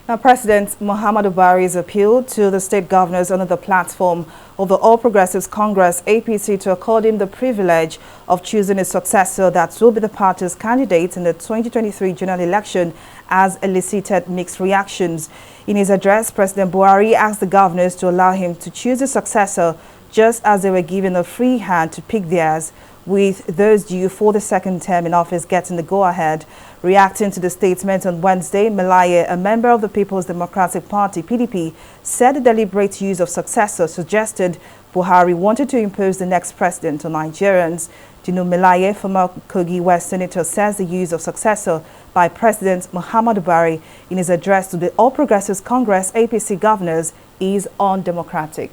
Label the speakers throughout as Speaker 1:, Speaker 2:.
Speaker 1: Now, President Muhammadu Buhari's appeal to the state governors under the platform of the All Progressives Congress (APC) to accord him the privilege of choosing a successor that will be the party's candidate in the 2023 general election has elicited mixed reactions. In his address, President Buhari asked the governors to allow him to choose a successor just as they were given a free hand to pick theirs, with those due for the second term in office getting the go-ahead. Reacting to the statement on Wednesday, Melaye, a member of the People's Democratic Party (PDP), said the deliberate use of successor suggested Buhari wanted to impose the next president on Nigerians. Dino Melaye, former Kogi West Senator, says the use of successor by President Muhammadu Buhari in his address to the All Progressives Congress (APC) governors is undemocratic.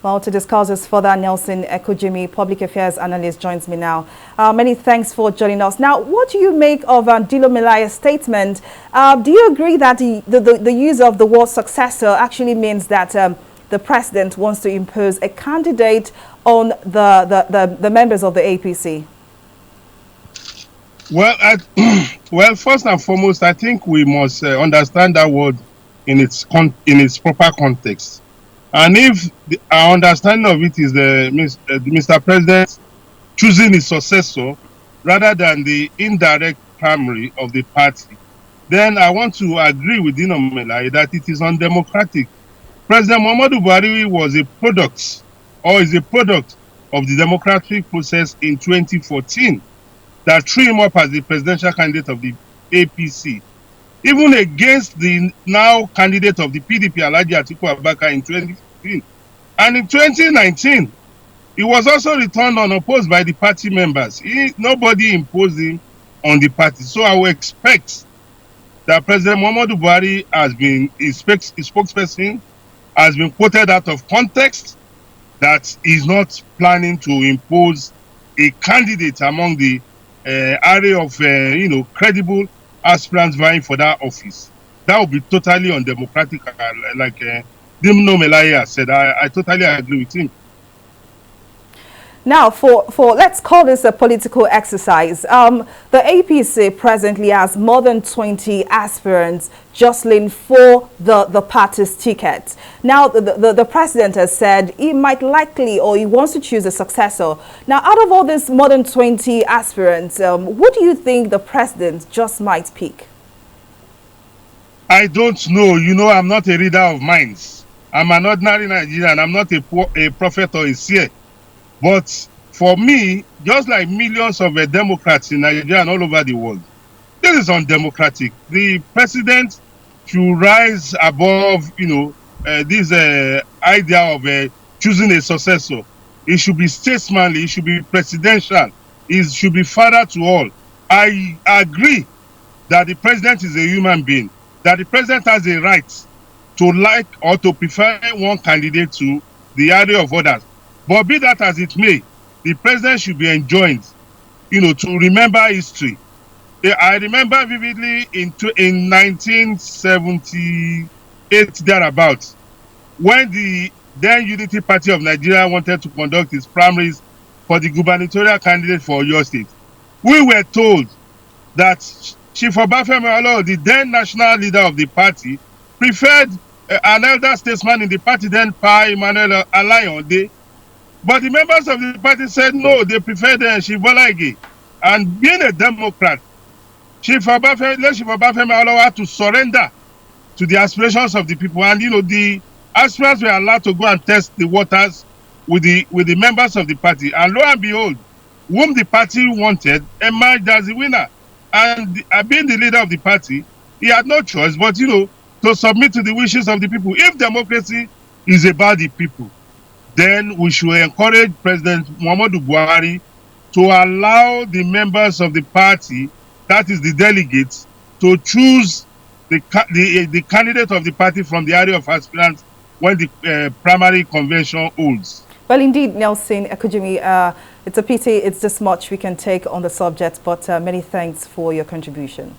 Speaker 1: Well, to discuss this further, Nelson Ekujumi, public affairs analyst, joins me now. Many thanks for joining us. Now, what do you make of Dilo Melaye's statement? Do you agree that the use of the word successor actually means that the president wants to impose a candidate on the members of the APC?
Speaker 2: Well, well, first and foremost, I think we must understand that word in its proper context. And if our understanding of it is Mr. President choosing his successor rather than the indirect primary of the party, then I want to agree with Dino Melaye that it is undemocratic. President Muhammadu Buhari was a product, or is a product, of the democratic process in 2014 that threw him up as the presidential candidate of the APC, even against the now candidate of the PDP, Alhaji Atiku Abubakar, in 2015. And in 2019, he was also returned unopposed by the party members. Nobody imposed him on the party. So I will expect that President Muhammadu Buhari has been, his spokesperson has been quoted out of context, that he's not planning to impose a candidate among the array of credible aspirants vying for that office. That would be totally undemocratic, like Dino Melaye said. I totally agree with him.
Speaker 1: Now, for let's call this a political exercise. The APC presently has more than 20 aspirants jostling for the party's ticket. Now, the president has said he might likely, or he wants to choose a successor. Now, out of all these more than 20 aspirants, who do you think the president just might pick?
Speaker 2: I don't know. You know, I'm not a reader of minds. I'm an ordinary Nigerian. I'm not a prophet or a seer. But for me, just like millions of Democrats in Nigeria and all over the world, this is undemocratic. The president should rise above, this idea of choosing a successor. It should be statesmanly. It should be presidential. It should be father to all. I agree that the president is a human being, that the president has a right to like or to prefer one candidate to the area of others. But be that as it may, the president should be enjoined, to remember history. I remember vividly in 1978 thereabouts, when the then Unity Party of Nigeria wanted to conduct its primaries for the gubernatorial candidate for Oyo State. We were told that Chief Obafemi Awolowo, the then national leader of the party, preferred an elder statesman in the party, then Pa Emmanuel Alayonde. But the members of the party said no, they preferred Chief Bola Ige. And being a Democrat, Chief Obafemi Awolowo had to surrender to the aspirations of the people. And the aspirants were allowed to go and test the waters with the members of the party. And lo and behold, whom the party wanted emerged as the winner. And being the leader of the party, he had no choice but to submit to the wishes of the people. If democracy is about the people, then we should encourage President Muhammadu Buhari to allow the members of the party, that is the delegates, to choose the candidate of the party from the area of aspirants when the primary convention holds.
Speaker 1: Well, indeed, Nelson Ekujumi, it's a pity it's this much we can take on the subject, but many thanks for your contribution.